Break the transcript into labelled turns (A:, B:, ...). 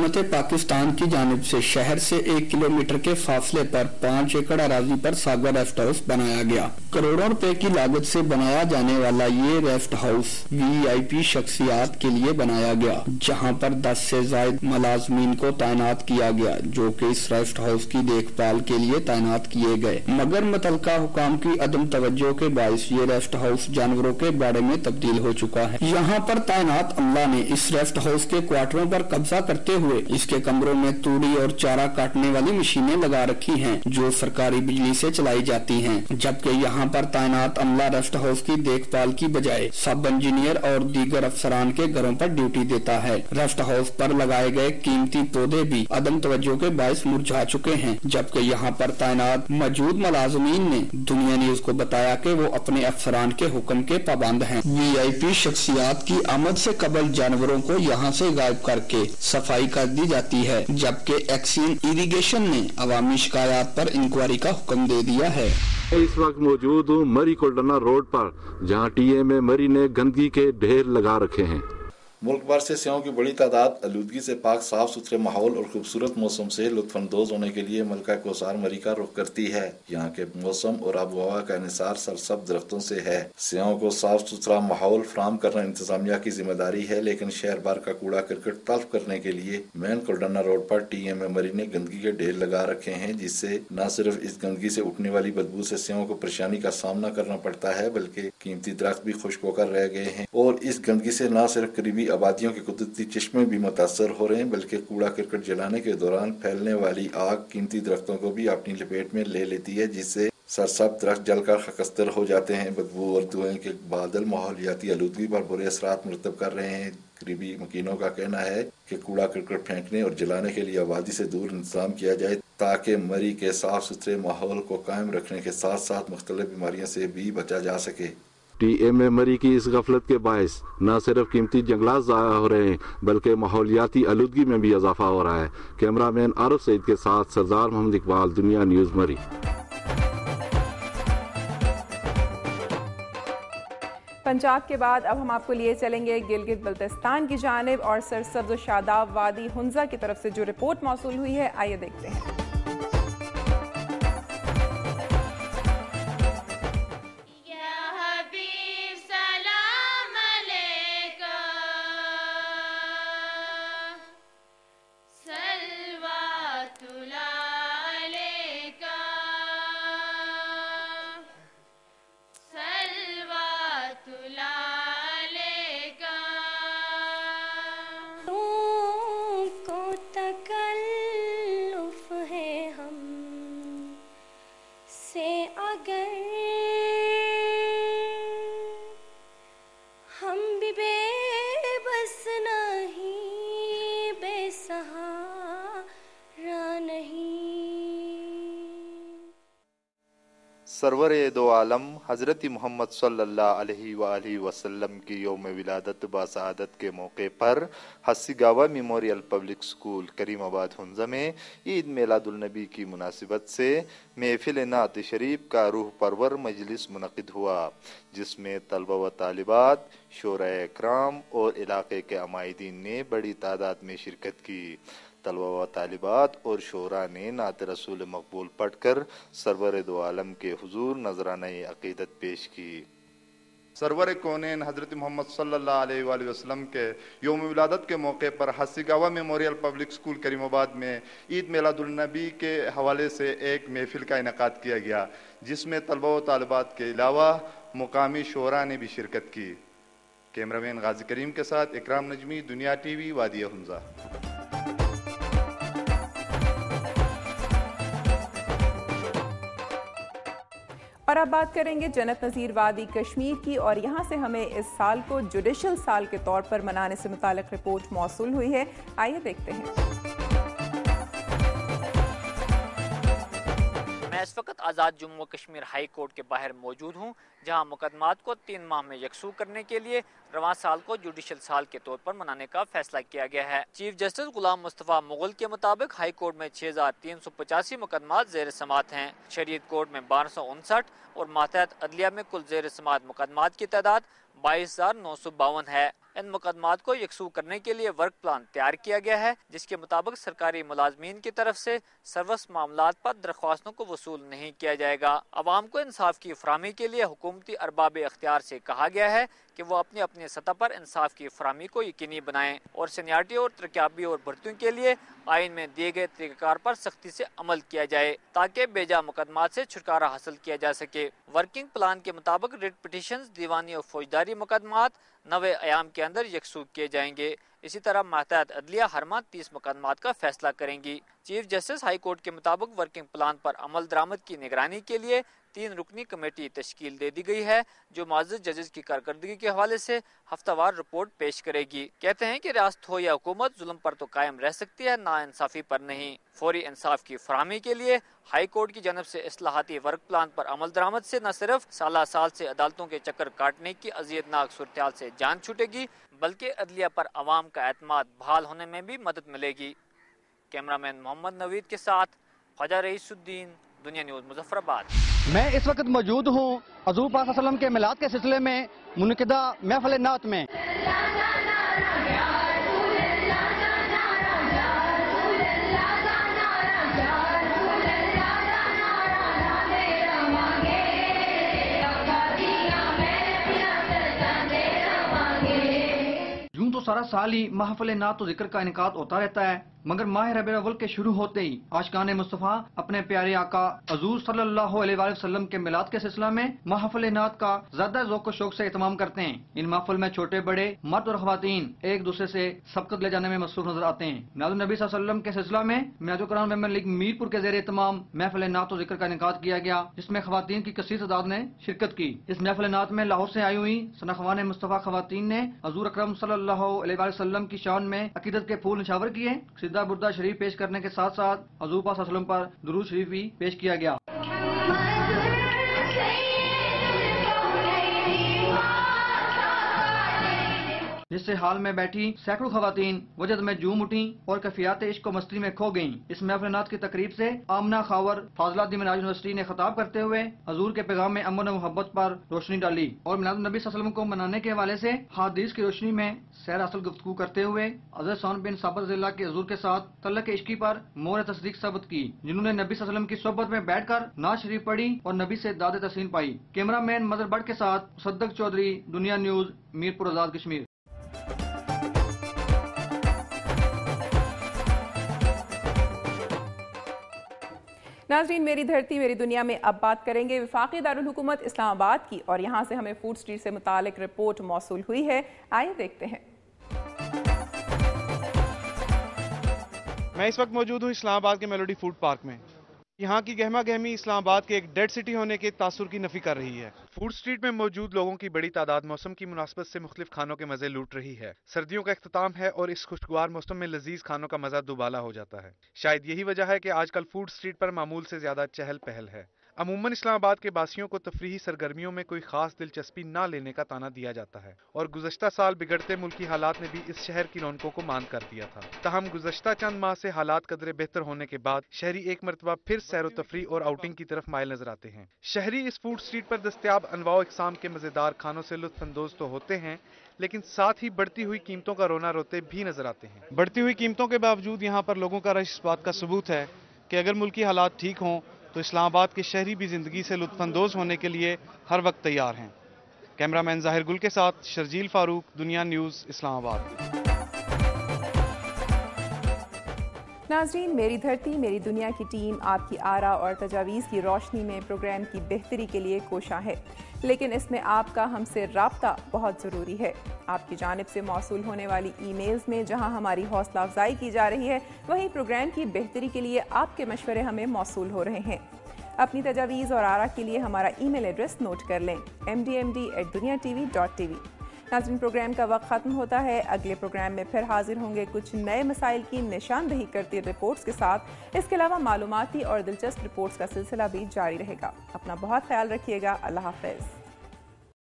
A: हुकूमत पाकिस्तान की जानिब से शहर से 1 किलोमीटर के फासले पर 5 एकड़ अराजी पर सागर रेस्ट हाउस बनाया गया। करोड़ों रुपए की लागत से बनाया जाने वाला ये रेस्ट हाउस वीआईपी शख्सियात के लिए बनाया गया, जहां पर 10 से ज्यादा मुलाजमीन को तैनात किया गया, जो कि इस रेस्ट हाउस की देखभाल के लिए तैनात किए गए। मगर मुतलका हुकाम की अदम तवज्जो के बाइस ये रेस्ट हाउस जानवरों के बाड़े में तब्दील हो चुका है। यहाँ पर तैनात अमला ने इस रेस्ट हाउस के क्वार्टरों पर कब्जा करते हुए इसके कमरों में तूड़ी और चारा काटने वाली मशीनें लगा रखी हैं, जो सरकारी बिजली से चलाई जाती हैं, जबकि यहाँ पर तैनात अमला रेस्ट हाउस की देखभाल की बजाय सब इंजीनियर और दीगर अफसरान के घरों पर ड्यूटी देता है। रेस्ट हाउस पर लगाए गए कीमती पौधे भी अदम तवज्जो के बायस मुरझा चुके हैं, जबकि यहाँ पर तैनात मौजूद मुलाजमीन ने दुनिया न्यूज को बताया कि वो अपने अफसरान के हुक्म के पाबंद हैं। वीआईपी शख्सियात की आमद से कबल जानवरों को यहाँ से गायब करके सफाई कर दी जाती है, जबकि एक्सियन इरिगेशन ने अवामी शिकायत पर इंक्वायरी का हुक्म दे दिया है।
B: इस वक्त मौजूद हूँ मरी कोल्डना रोड पर, जहाँ टीएमए मरी ने गंदगी के ढेर लगा रखे हैं।
C: मुल्क भर से सेओं की बड़ी तादाद आलूदगी से पाक साफ सुथरे माहौल और खूबसूरत मौसम से लुत्फानंदोज होने के लिए मलका कोसार मरी का रुख करती है। यहाँ के मौसम और आबो हवा का इंहिसार सरसब्ज दरख्तों से है। सेओं को साफ सुथरा माहौल फराहम करना इंतजामिया की जिम्मेदारी है, लेकिन शहर भर का कूड़ा करकट तल्फ करने के लिए मेन कोल्डना रोड पर टीएमए मरी ने गंदगी के ढेर लगा रखे हैं, जिससे न सिर्फ इस गंदगी से उठने वाली बदबू से सेओं को परेशानी का सामना करना पड़ता है, बल्कि कीमती दरख्त भी खुश्क होकर रह गए हैं। और इस गंदगी से न सिर्फ करीबी आबादियों के कुदरती चश्मे भी मुतासर हो रहे हैं, बल्कि कूड़ा करकट जलाने के दौरान फैलने वाली आग कीमती दरख्तों को भी अपनी लपेट में ले लेती है, जिससे सरसब्ज दरख्त जलकर खकस्तर हो जाते हैं। बदबू और धुएं के बादल माहौलियाती आलूदगी पर बुरे असरात मुरतब कर रहे हैं। करीबी मकीनों का कहना है कि कूड़ा करकट फेंकने और जलाने के लिए आबादी से दूर इंतजाम किया जाए, ताकि मरी के साफ सुथरे माहौल को कायम रखने के साथ साथ मुख्तलिफ बीमारियों से भी बचा जा सके।
B: टीएमए मरी की इस गफलत के बायस न सिर्फ कीमती जंगलात ज़ाया हो रहे हैं, बल्कि माहौलियाती आलूदगी में भी इजाफा हो रहा है। कैमरामैन आरिफ सईद के साथ सरदार मोहम्मद इकबाल, दुनिया न्यूज़ मरी।
D: पंजाब के बाद अब हम आपको लिए चलेंगे गिलगित बल्तिस्तान की जानिब और सरसब्ज शादाब वादी हुंजा की तरफ से जो रिपोर्ट मौसूल हुई है, आइए देखते हैं।
E: सरवर दो आलम हज़रत मोहम्मद सल्लल्लाहु अलैहि वसल्लम की यौम विलादत बासआदत के मौके पर Hasegawa memorial public school Karimabad Hunza में ईद मिलादुल-नबी की मुनासिबत से महफिल नात शरीफ का रूह परवर मजलिस मुनक़िद हुआ, जिसमें तलबा व तालिबात, शोराए इकराम और इलाके के अमायदीन ने बड़ी तादाद में शिरकत की। तलबा व तालिबात और शोरा ने नात रसूल मकबूल पढ़कर सरवर दो आलम के हुजूर नजराना अकीदत पेश की। सरवर कौनैन हज़रत मोहम्मद सल्लल्लाहु अलैहि वसल्लम के यौम विलादत के मौके पर Hasegawa memorial public school Karimabad में ईद मिलादुल-नबी के हवाले से एक महफिल का इनेकाद किया गया, जिसमें तलबा व तालिबात के अलावा मुकामी शोरा ने भी शिरकत की। कैमरामैन गाजी करीम के साथ इकराम नजमी, दुनिया टीवी, वादिया हुंजा।
D: और अब बात करेंगे जन्नत नज़ीर वादी कश्मीर की, और यहाँ से हमें इस साल को जुडिशल साल के तौर पर मनाने से मुतालिक रिपोर्ट मौसूल हुई है, आइए देखते हैं।
F: मैं इस वक्त आज़ाद जम्मू कश्मीर हाई कोर्ट के बाहर मौजूद हूँ, जहां मुकदमात को 3 माह में यकसू करने के लिए रवां साल को जुडिशल साल के तौर पर मनाने का फैसला किया गया है। चीफ जस्टिस गुलाम मुस्तफा मुगल के मुताबिक हाई कोर्ट में 6385 मुकदमात ज़ेर समात हैं। शरीयत कोर्ट में 1259 और मातहत अदलिया में कुल ज़ेर समात मुकदमात की तादाद 22,952 है। इन मुकदमात को यकसू करने के लिए वर्क प्लान तैयार किया गया है, जिसके मुताबिक सरकारी मुलाजमीन की तरफ से सर्वस मामलात पर दरख्वास्तों को वसूल नहीं किया जाएगा। अवाम को इंसाफ की फराहमी के लिए हुकूमती अरबाब इख्तियार से कहा गया है कि वो अपनी अपनी सतह पर इंसाफ की फराहमी को यकीनी बनाएं और सीनियरिटी और तरक्याबी और भर्तियों के लिए आइन में दिए गए तरीक़ाकार पर सख्ती से अमल किया जाए ताकि बेजा मुकदमात से छुटकारा हासिल किया जा सके। वर्किंग प्लान के मुताबिक रिट पिटीशंस, दीवानी और फौजदारी मुकदमात 90 अयाम के अंदर यकसू किए जाएंगे। इसी तरह मातहत अदलिया हर माह 30 मुकदमात का फैसला करेंगी। चीफ जस्टिस हाई कोर्ट के मुताबिक वर्किंग प्लान पर अमल दरामद की निगरानी के लिए 3 रुकनी कमेटी तश्कील दे दी गई है, जो माजिद जजेस की कारकर्दगी के हवाले से हफ्तावार रिपोर्ट पेश करेगी। कहते हैं कि रियासत हो या हुकूमत जुल्म पर तो कायम रह सकती है, ना इंसाफी पर नहीं। फौरी इंसाफ की फराहमी के लिए हाई कोर्ट की जानब से इस्लाहाती वर्क प्लान पर अमल दरामद से न सिर्फ साल से अदालतों के चक्कर काटने की अज़ियतनाक सूरत से जान छूटेगी, बल्कि अदलिया पर अवाम का एतमाद बहाल होने में भी मदद मिलेगी। कैमरामैन मोहम्मद नवीद के साथ ख्वाजा रईसुद्दीन, दुनिया न्यूज़, मुजफ्फराबाद।
G: मैं इस वक्त मौजूद हूँ हज़ूर पाक सल्लल्लाहु अलैहि वसल्लम के मिलाद के सिलसिले में मुनक़िदा महफ़िल नात में। यूं तो सारा साल ही महफ़िल नात तो जिक्र का इनकाद होता रहता है, मगर माह रबीउल अव्वल के शुरू होते ही आशिकाने मुस्तफ़ा अपने प्यारे आका हज़ूर सल्लल्लाहु अलैहि वसल्लम के मिलाद के सिलसिला में महफ़िल नात का ज्यादा ज़ौक़ व शौक़ से इत्माम करते हैं। इन महफ़िल में छोटे बड़े मर्द और ख़वातीन एक दूसरे से सबकत ले जाने में मसरूफ़ नजर आते हैं। मिलादुन नबी सल्लल्लाहु अलैहि वसल्लम के सिलसिला में मिलादुल कुरान मेमोरियल लीग मीरपुर के ज़ेर इत्माम महफ़िल नात तो जिक्र का इनकाद किया गया, जिसमें ख़वातीन की कसीर तादाद ने शिरकत की। इस महफ़िल नात में लाहौर से आई हुई सनाख़वान मुस्तफ़ा ख़वातीन ने हज़ूर अकरम सल्लल्लाहु अलैहि वसल्लम की शान में अक़ीदत के फूल निछावर किए। सीधा बुर्दा शरीफ पेश करने के साथ साथ हज़ूर पाक सल्लल्लाहु अलैहि वसल्लम पर दुरूद शरीफ भी पेश किया गया। जिससे हाल में बैठी सैकड़ों खवातीन वजद में झूम उठी और कैफियत इश्क व मस्ती में खो गईं। इस महफ़िल नात की तकरीब से आमना खावर फाजिला दी मिनाज यूनिवर्सिटी ने खिताब करते हुए हजूर के पैगाम में अमन व मोहब्बत पर रोशनी डाली और मिलादुन नबी सल्लल्लाहु अलैहि वसल्लम को मनाने के हवाले से हादीस की रोशनी में सैर असल गुफ्तगू करते हुए हज़रत सौन बिन साबित रज़ियल्लाहु के हजूर के साथ तल्लक इश्की पर मोहर तस्दीक साबित की, जिन्होंने नबी सल्लल्लाहु अलैहि वसल्लम की सोहबत में बैठकर नात शरीफ पढ़ी और नबी से दाद तस्लीम पाई। कैमरामैन मदर बट के साथ मुसद्दक चौधरी, दुनिया न्यूज, मीरपुर आजाद कश्मीर।
D: नाज़रीन, मेरी धरती मेरी दुनिया में अब बात करेंगे वफाकी दारुल हुकूमत इस्लामाबाद की, और यहाँ से हमें फूड स्ट्रीट से मुतालिक रिपोर्ट मौसूल हुई है। आइए देखते हैं।
H: मैं इस वक्त मौजूद हूँ इस्लामाबाद के मेलोडी फूड पार्क में। यहाँ की गहमा गहमी इस्लामाबाद के एक डेड सिटी होने के तासुर की नफी कर रही है। फूड स्ट्रीट में मौजूद लोगों की बड़ी तादाद मौसम की मुनासबत से मुख्तलिफ खानों के मजे लूट रही है। सर्दियों का इख्तिताम है और इस खुशगवार मौसम में लजीज खानों का मजा दुबाला हो जाता है। शायद यही वजह है कि आजकल फूड स्ट्रीट पर मामूल से ज्यादा चहल पहल है। अमूमन इस्लामाबाद के बासियों को तफरीही सरगर्मियों में कोई खास दिलचस्पी न लेने का ताना दिया जाता है और गुज़श्ता साल बिगड़ते मुल्की हालात ने भी इस शहर की रौनकों को मांद कर दिया था। ताहम गुज़श्ता चंद माह से हालात कदरे बेहतर होने के बाद शहरी एक मरतबा फिर सैर व तफरी और आउटिंग की तरफ माइल नजर आते हैं। शहरी इस फूड स्ट्रीट पर दस्तयाब अनवाओ इकसाम के मजेदार खानों से लुत्फानंदोज तो होते हैं, लेकिन साथ ही बढ़ती हुई कीमतों का रोना रोते भी नजर आते हैं। बढ़ती हुई कीमतों के बावजूद यहाँ पर लोगों का रश इस बात का सबूत है कि अगर मुल्की हालात ठीक हों तो इस्लामाबाद के शहरी भी जिंदगी से लुत्फानंदोज होने के लिए हर वक्त तैयार हैं। कैमरामैन जाहिर गुल के साथ शर्जील फारूक, दुनिया न्यूज़, इस्लामाबाद।
D: नाज़रीन, मेरी धरती मेरी दुनिया की टीम आपकी आरा और तजावीज़ की रोशनी में प्रोग्राम की बेहतरी के लिए कोशां है, लेकिन इसमें आपका हमसे राब्ता बहुत ज़रूरी है। आपकी जानिब से मौसूल होने वाली ईमेल्स में जहां हमारी हौसला अफजाई की जा रही है, वहीं प्रोग्राम की बेहतरी के लिए आपके मशवरे हमें मौसूल हो रहे हैं। अपनी तजावीज़ और आरा के लिए हमारा ईमेल एड्रेस नोट कर लें, mdmd@duniatv.tv। नाज़रीन, प्रोग्राम का वक्त ख़त्म होता है। अगले प्रोग्राम में फिर हाजिर होंगे कुछ नए मसाइल की निशानदही करती रिपोर्ट्स के साथ। इसके अलावा मालूमाती और दिलचस्प रिपोर्ट्स का सिलसिला भी जारी रहेगा। अपना बहुत ख्याल रखिएगा। अल्लाह हाफ़िज़।